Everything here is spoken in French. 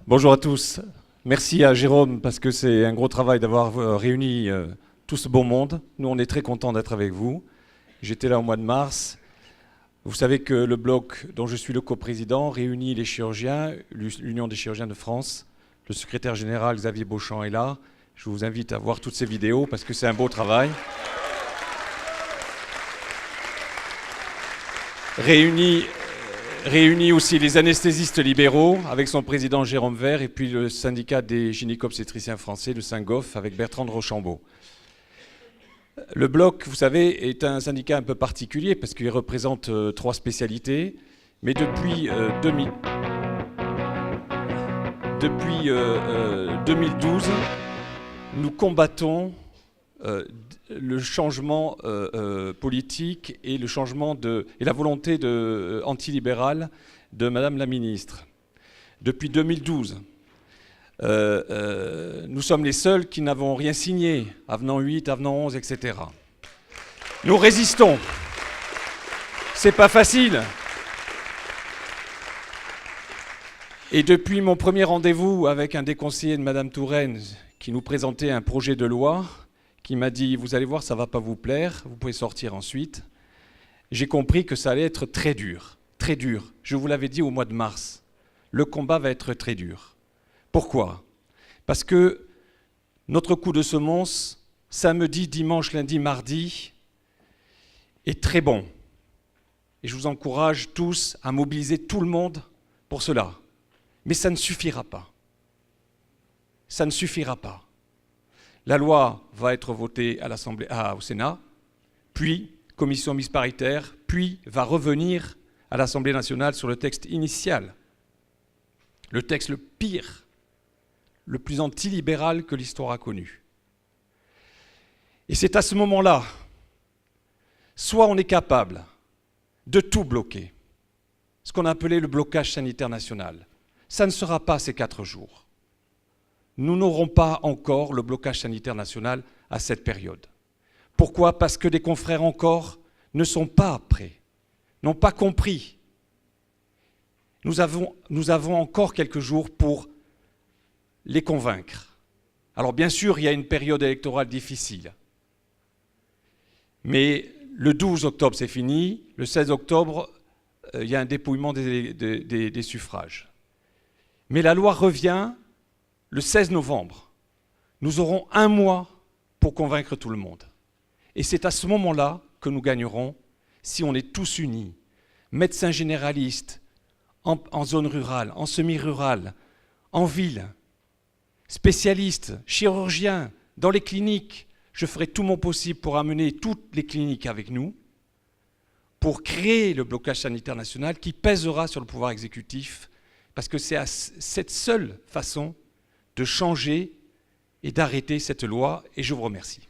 Bonjour à tous. Merci à Jérôme parce que c'est un gros travail d'avoir réuni tout ce beau monde. Nous, on est très contents d'être avec vous. J'étais là au mois de mars. Vous savez que le bloc dont je suis le coprésident réunit les chirurgiens, l'Union des chirurgiens de France. Le secrétaire général Xavier Beauchamp est là. Je vous invite à voir toutes ces vidéos parce que c'est un beau travail. Réunit aussi les anesthésistes libéraux avec son président Jérôme Vert et puis le syndicat des gynéco-obstétriciens français, le Syngof, avec Bertrand de Rochambeau. Le Bloc, vous savez, est un syndicat un peu particulier parce qu'il représente 3 spécialités, mais depuis 2012, nous combattons le changement politique et le changement et la volonté antilibérale de Madame la ministre. Depuis 2012, nous sommes les seuls qui n'avons rien signé, avenant 8, avenant 11, etc. Nous résistons. C'est pas facile. Et depuis mon premier rendez-vous avec un des conseillers de Madame Touraine qui nous présentait un projet de loi, qui m'a dit « Vous allez voir, ça ne va pas vous plaire, vous pouvez sortir ensuite », j'ai compris que ça allait être très dur, très dur. Je vous l'avais dit au mois de mars, le combat va être très dur. Pourquoi ? Parce que notre coup de semonce, samedi, dimanche, lundi, mardi, est très bon. Et je vous encourage tous à mobiliser tout le monde pour cela. Mais ça ne suffira pas. Ça ne suffira pas. La loi va être votée à au Sénat, puis commission mixte paritaire, puis va revenir à l'Assemblée nationale sur le texte initial. Le texte le pire, le plus antilibéral que l'histoire a connu. Et c'est à ce moment-là, soit on est capable de tout bloquer, ce qu'on a appelé le blocage sanitaire national. Ça ne sera pas ces 4 jours. Nous n'aurons pas encore le blocage sanitaire national à cette période. Pourquoi ? Parce que des confrères encore ne sont pas prêts, n'ont pas compris. Nous avons encore quelques jours pour les convaincre. Alors bien sûr, il y a une période électorale difficile. Mais le 12 octobre, c'est fini. Le 16 octobre, il y a un dépouillement des suffrages. Mais la loi revient le 16 novembre. Nous aurons 1 mois pour convaincre tout le monde. Et c'est à ce moment-là que nous gagnerons si on est tous unis. Médecins généralistes, en zone rurale, en semi-rurale, en ville, spécialistes, chirurgiens, dans les cliniques. Je ferai tout mon possible pour amener toutes les cliniques avec nous, pour créer le blocage sanitaire national qui pèsera sur le pouvoir exécutif, parce que c'est à cette seule façon de changer et d'arrêter cette loi, et je vous remercie.